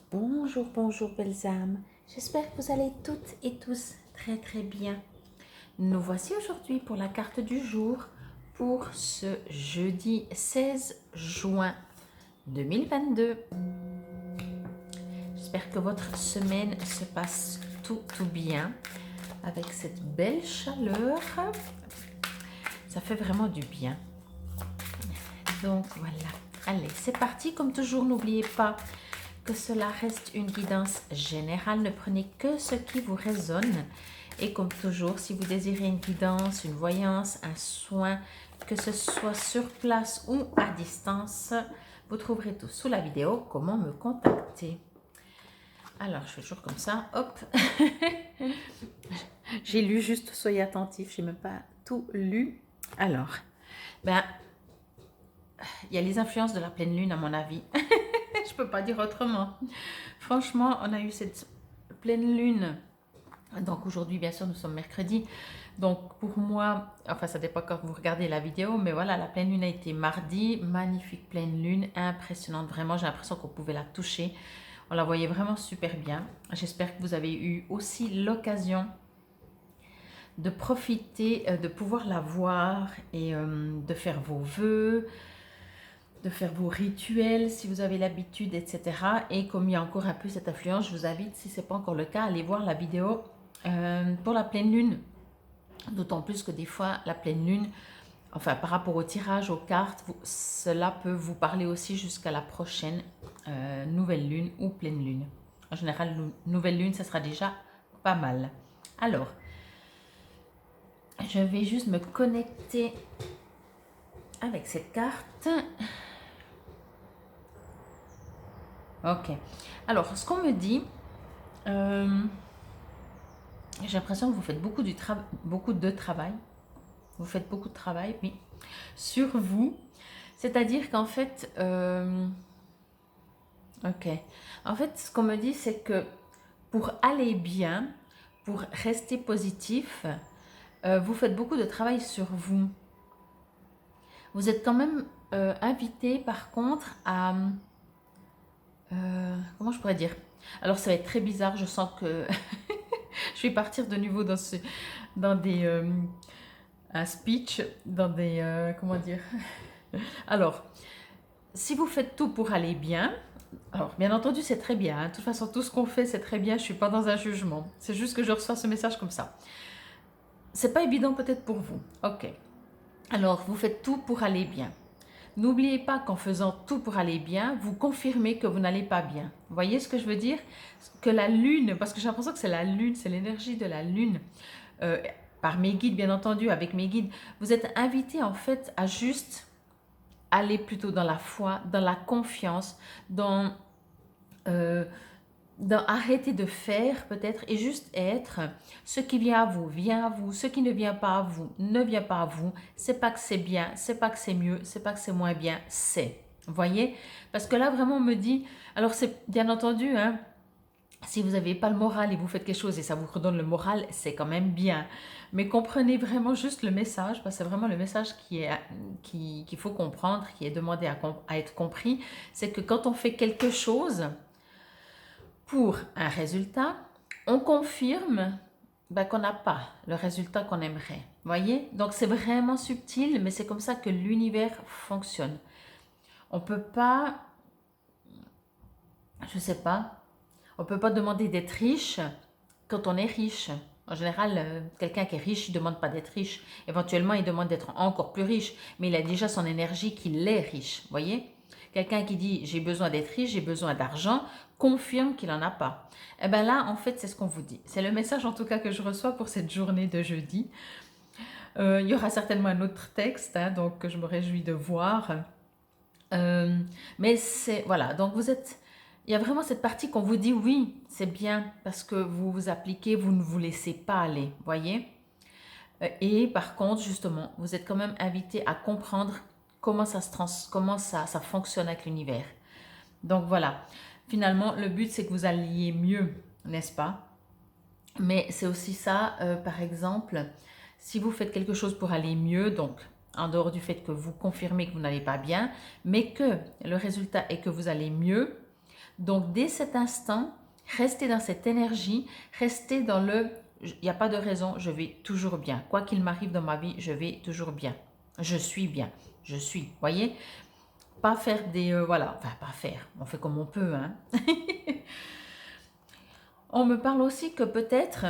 Bonjour, bonjour belles âmes. J'espère que vous allez toutes et tous très très bien. Nous voici aujourd'hui pour la carte du jour pour ce jeudi 16 juin 2022. J'espère que votre semaine se passe tout bien avec cette belle chaleur. Ça fait vraiment du bien. Donc voilà. Allez, c'est parti. Comme toujours, n'oubliez pas que cela reste une guidance générale. Ne prenez que ce qui vous résonne. Et comme toujours, si vous désirez une guidance, une voyance, un soin, que ce soit sur place ou à distance, vous trouverez tout sous la vidéo, comment me contacter. Alors, je fais toujours comme ça, hop. J'ai lu juste, soyez attentifs, je n'ai même pas tout lu. Alors, ben, il y a les influences de la pleine lune à mon avis. Je peux pas dire autrement. Franchement, on a eu cette pleine lune. Donc aujourd'hui, bien sûr, nous sommes mercredi. Donc pour moi, enfin ça dépend quand vous regardez la vidéo, mais voilà, la pleine lune a été mardi. Magnifique pleine lune, impressionnante. Vraiment, j'ai l'impression qu'on pouvait la toucher. On la voyait vraiment super bien. J'espère que vous avez eu aussi l'occasion de profiter, de pouvoir la voir et de faire vos vœux, de faire vos rituels si vous avez l'habitude, etc. Et comme il y a encore un peu cette influence, je vous invite, si ce n'est pas encore le cas, à aller voir la vidéo pour la pleine lune. D'autant plus que des fois, la pleine lune, enfin par rapport au tirage, aux cartes, cela peut vous parler aussi jusqu'à la prochaine nouvelle lune ou pleine lune. En général, nouvelle lune, ça sera déjà pas mal. Alors, je vais juste me connecter avec cette carte. Ok. Alors, ce qu'on me dit, j'ai l'impression que vous faites beaucoup de travail. Vous faites beaucoup de travail, oui, sur vous. C'est-à-dire qu'en fait, ok. En fait, ce qu'on me dit, c'est que pour aller bien, pour rester positif, vous faites beaucoup de travail sur vous. Vous êtes quand même invité, par contre, à... comment je pourrais dire? Alors, ça va être très bizarre. Je sens que je vais partir de nouveau dans des... un speech, dans des... comment dire? Alors, si vous faites tout pour aller bien, alors bien entendu c'est très bien, hein. De toute façon tout ce qu'on fait c'est très bien, je ne suis pas dans un jugement, c'est juste que je reçois ce message comme ça. C'est pas évident peut-être pour vous, ok. Alors vous faites tout pour aller bien. N'oubliez pas qu'en faisant tout pour aller bien, vous confirmez que vous n'allez pas bien. Vous voyez ce que je veux dire? Que la lune, parce que j'ai l'impression que c'est la lune, c'est l'énergie de la lune, par mes guides bien entendu, avec mes guides, vous êtes invité en fait à juste aller plutôt dans la foi, dans la confiance, dans arrêter de faire peut-être et juste être. Ce qui vient à vous, ce qui ne vient pas à vous ne vient pas à vous. C'est pas que c'est bien, c'est pas que c'est mieux, c'est pas que c'est moins bien, c'est. Vous voyez? Parce que là vraiment on me dit, alors c'est bien entendu, hein, si vous n'avez pas le moral et vous faites quelque chose et ça vous redonne le moral, c'est quand même bien. Mais comprenez vraiment juste le message, parce que c'est vraiment le message qu'il faut comprendre, qui est demandé à être compris. C'est que quand on fait quelque chose pour un résultat, on confirme qu'on n'a pas le résultat qu'on aimerait. Voyez? Donc c'est vraiment subtil, mais c'est comme ça que l'univers fonctionne. On ne peut pas, je ne sais pas, on ne peut pas demander d'être riche quand on est riche. En général, quelqu'un qui est riche, il ne demande pas d'être riche. Éventuellement, il demande d'être encore plus riche, mais il a déjà son énergie qu'il est riche. Voyez? Quelqu'un qui dit « j'ai besoin d'être riche, j'ai besoin d'argent », confirme qu'il n'en a pas. Et bien là, en fait, c'est ce qu'on vous dit. C'est le message en tout cas que je reçois pour cette journée de jeudi. Il y aura certainement un autre texte, hein, donc que je me réjouis de voir. Mais c'est... Voilà, donc vous êtes... Il y a vraiment cette partie qu'on vous dit oui, c'est bien parce que vous vous appliquez, vous ne vous laissez pas aller, voyez. Et par contre, justement, vous êtes quand même invité à comprendre comment ça fonctionne avec l'univers. Donc voilà, finalement, le but c'est que vous alliez mieux, n'est-ce pas? Mais c'est aussi ça, par exemple, si vous faites quelque chose pour aller mieux, donc en dehors du fait que vous confirmez que vous n'allez pas bien, mais que le résultat est que vous allez mieux, Donc, dès cet instant, restez dans cette énergie, restez dans le « il n'y a pas de raison, je vais toujours bien. Quoi qu'il m'arrive dans ma vie, je vais toujours bien. Je suis bien. Je suis. » Voyez? Pas faire des... voilà, enfin, pas faire. On fait comme on peut, hein. On me parle aussi que peut-être...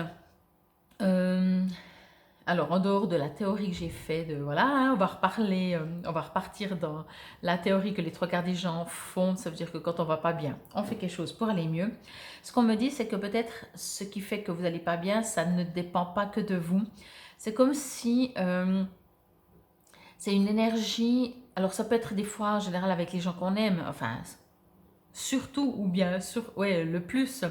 alors, en dehors de la théorie que j'ai fait, de voilà, hein, on va reparler, on va repartir dans la théorie que les trois quarts des gens font, ça veut dire que quand on va pas bien, on fait quelque chose pour aller mieux. Ce qu'on me dit, c'est que peut-être ce qui fait que vous n'allez pas bien, ça ne dépend pas que de vous. C'est comme si c'est une énergie, alors ça peut être des fois en général avec les gens qu'on aime, enfin surtout ou bien ouais, le plus,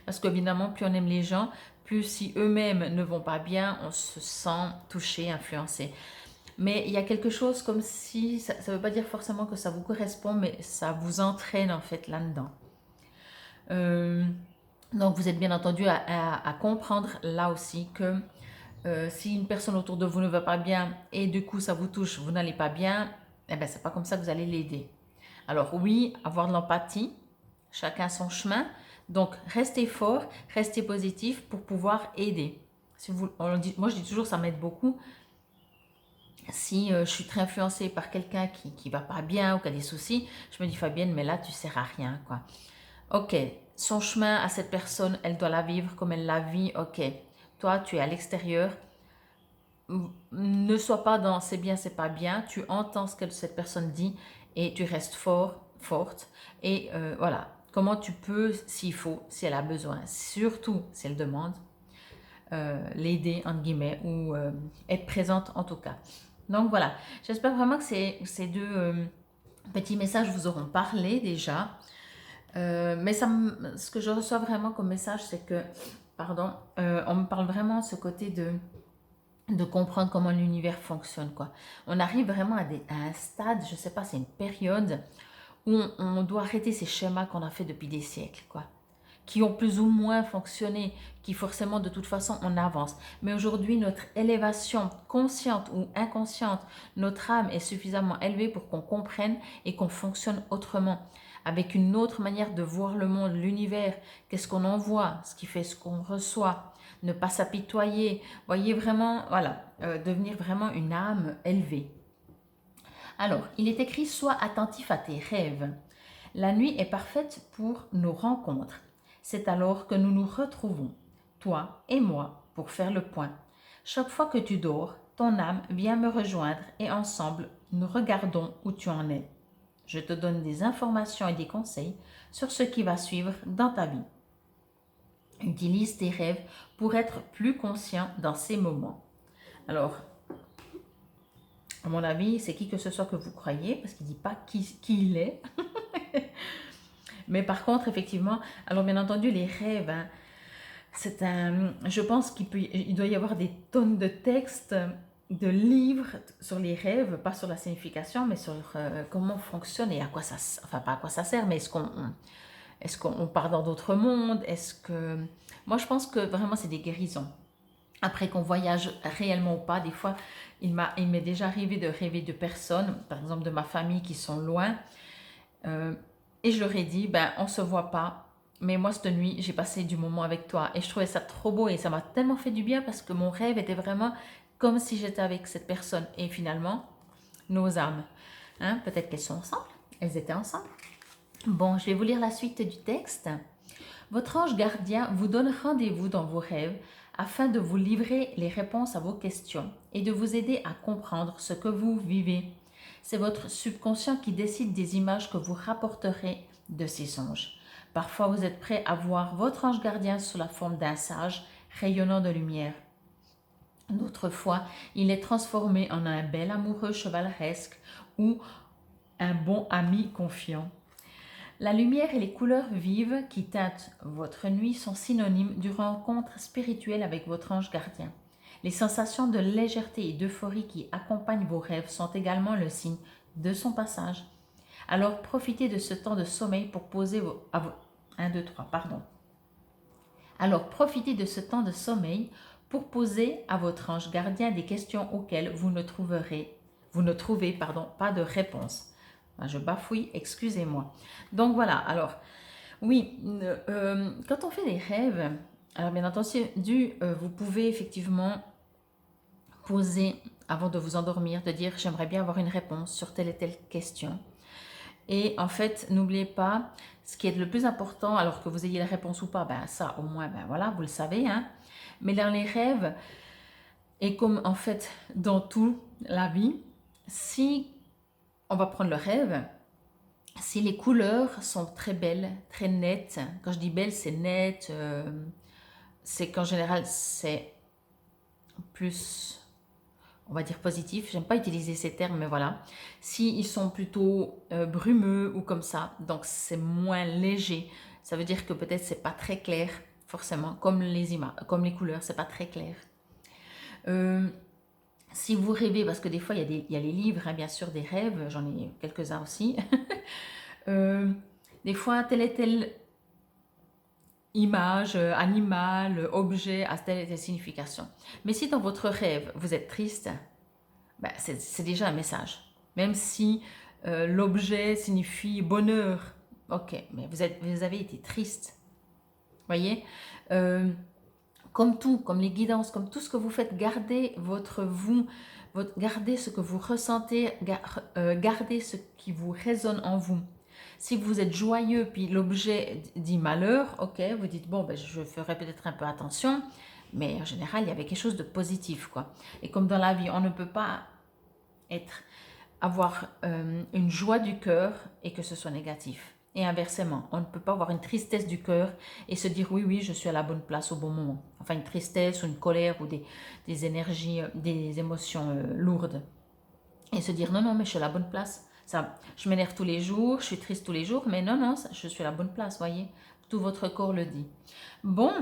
parce qu'évidemment plus on aime les gens, plus si eux-mêmes ne vont pas bien, on se sent touché, influencé. Mais il y a quelque chose comme si, ça ne veut pas dire forcément que ça vous correspond, mais ça vous entraîne en fait là-dedans. Donc vous êtes bien entendu à comprendre là aussi que si une personne autour de vous ne va pas bien et du coup ça vous touche, vous n'allez pas bien, eh bien c'est pas comme ça que vous allez l'aider. Alors oui, avoir de l'empathie, chacun son chemin. Donc restez fort, restez positif pour pouvoir aider. Si vous, moi je dis toujours, ça m'aide beaucoup. Si je suis très influencée par quelqu'un qui va pas bien ou qui a des soucis, je me dis Fabienne, mais là tu sers à rien, quoi. Ok, son chemin à cette personne, elle doit la vivre comme elle la vit. Ok, toi tu es à l'extérieur. Ne sois pas dans c'est bien, c'est pas bien. Tu entends ce que cette personne dit et tu restes fort, forte. Et voilà, comment tu peux, s'il faut, si elle a besoin, surtout si elle demande, l'aider, entre guillemets, ou être présente en tout cas. Donc voilà, j'espère vraiment que ces deux petits messages vous auront parlé déjà. Mais ce que je reçois vraiment comme message, c'est que, pardon, on me parle vraiment de ce côté de comprendre comment l'univers fonctionne, quoi. On arrive vraiment à un stade, je sais pas, c'est une période où on doit arrêter ces schémas qu'on a fait depuis des siècles, quoi, qui ont plus ou moins fonctionné, qui forcément de toute façon on avance. Mais aujourd'hui, notre élévation consciente ou inconsciente, notre âme est suffisamment élevée pour qu'on comprenne et qu'on fonctionne autrement, avec une autre manière de voir le monde, l'univers, qu'est-ce qu'on envoie, ce qui fait ce qu'on reçoit, ne pas s'apitoyer, voyez vraiment, voilà, devenir vraiment une âme élevée. Alors, il est écrit « Sois attentif à tes rêves ». La nuit est parfaite pour nos rencontres. C'est alors que nous nous retrouvons, toi et moi, pour faire le point. Chaque fois que tu dors, ton âme vient me rejoindre et ensemble, nous regardons où tu en es. Je te donne des informations et des conseils sur ce qui va suivre dans ta vie. Utilise tes rêves pour être plus conscient dans ces moments. Alors, à mon avis, c'est qui que ce soit que vous croyez, parce qu'il ne dit pas qui il est. Mais par contre, effectivement, alors bien entendu, les rêves, hein, je pense qu'il doit y avoir des tonnes de textes, de livres sur les rêves, pas sur la signification, mais sur comment fonctionne et à quoi ça, enfin pas à quoi ça sert, mais est-ce qu'on part dans d'autres mondes, moi je pense que vraiment c'est des guérisons. Après qu'on voyage réellement ou pas, des fois il m'est déjà arrivé de rêver de personnes, par exemple de ma famille qui sont loin, et je leur ai dit, ben on se voit pas, mais moi cette nuit j'ai passé du moment avec toi et je trouvais ça trop beau et ça m'a tellement fait du bien parce que mon rêve était vraiment comme si j'étais avec cette personne. Et finalement, nos âmes, hein, peut-être qu'elles sont ensemble, elles étaient ensemble. Bon, je vais vous lire la suite du texte. Votre ange gardien vous donne rendez-vous dans vos rêves afin de vous livrer les réponses à vos questions et de vous aider à comprendre ce que vous vivez. C'est votre subconscient qui décide des images que vous rapporterez de ces songes. Parfois, vous êtes prêt à voir votre ange gardien sous la forme d'un sage rayonnant de lumière. D'autres fois, il est transformé en un bel amoureux chevaleresque ou un bon ami confiant. La lumière et les couleurs vives qui teintent votre nuit sont synonymes d'une rencontre spirituelle avec votre ange gardien. Les sensations de légèreté et d'euphorie qui accompagnent vos rêves sont également le signe de son passage. Alors profitez de ce temps de sommeil pour poser Alors profitez de ce temps de sommeil pour poser à votre ange gardien des questions auxquelles vous ne trouvez pas de réponse. Je bafouille, excusez-moi. Donc voilà, alors, Oui, quand on fait des rêves, alors bien entendu, vous pouvez effectivement poser avant de vous endormir, de dire j'aimerais bien avoir une réponse sur telle et telle question. Et en fait, n'oubliez pas, ce qui est le plus important, alors que vous ayez la réponse ou pas, ben ça au moins, ben voilà, vous le savez, hein. Mais dans les rêves, et comme en fait dans toute la vie, si on va prendre le rêve, si les couleurs sont très belles, très nettes, quand je dis belle, c'est net, c'est qu'en général, c'est plus, on va dire positif. J'aime pas utiliser ces termes, mais voilà. Si ils sont plutôt brumeux ou comme ça, donc c'est moins léger. Ça veut dire que peut-être c'est pas très clair, forcément, comme les images, comme les couleurs, c'est pas très clair. Euh, Si vous rêvez, parce que des fois il y a les livres, hein, bien sûr, des rêves, j'en ai quelques-uns aussi. Des fois, telle et telle image, animal, objet a telle et telle signification. Mais si dans votre rêve, vous êtes triste, ben, c'est déjà un message. Même si l'objet signifie bonheur, ok, mais vous avez été triste. Voyez. Comme tout, comme les guidances, comme tout ce que vous faites, gardez votre vous, gardez ce que vous ressentez, gardez ce qui vous résonne en vous. Si vous êtes joyeux, puis l'objet dit malheur, ok, vous dites, bon, ben, je ferai peut-être un peu attention, mais en général, il y avait quelque chose de positif, quoi. Et comme dans la vie, on ne peut pas avoir une joie du cœur et que ce soit négatif. Et inversement, on ne peut pas avoir une tristesse du cœur et se dire oui, oui, je suis à la bonne place au bon moment. Enfin, une tristesse ou une colère ou des énergies, des émotions lourdes. Et se dire non, non, mais je suis à la bonne place. Ça, je m'énerve tous les jours, je suis triste tous les jours, mais non, non, je suis à la bonne place, voyez. Tout votre corps le dit. Bon,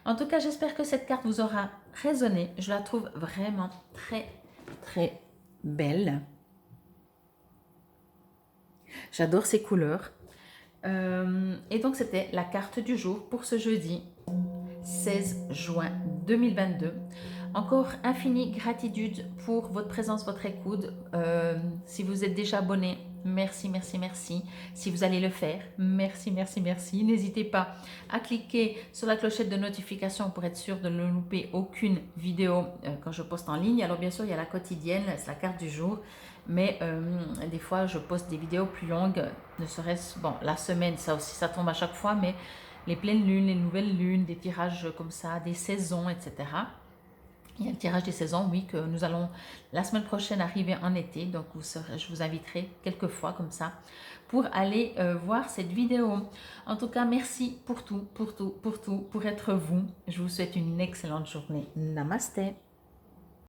en tout cas, j'espère que cette carte vous aura résonné. Je la trouve vraiment très, très belle. J'adore ces couleurs. Et donc, c'était la carte du jour pour ce jeudi 16 juin 2022. Encore infinie gratitude pour votre présence, votre écoute. Si vous êtes déjà abonné, merci, merci, merci. Si vous allez le faire, merci, merci, merci. N'hésitez pas à cliquer sur la clochette de notification pour être sûr de ne louper aucune vidéo quand je poste en ligne. Alors bien sûr, il y a la quotidienne, c'est la carte du jour. Mais des fois, je poste des vidéos plus longues, ne serait-ce, bon, la semaine, ça aussi, ça tombe à chaque fois, mais les pleines lunes, les nouvelles lunes, des tirages comme ça, des saisons, etc. Il y a le tirage des saisons, oui, que nous allons la semaine prochaine arriver en été. Donc, je vous inviterai quelques fois comme ça pour aller voir cette vidéo. En tout cas, merci pour tout, pour tout, pour tout, pour être vous. Je vous souhaite une excellente journée. Namasté.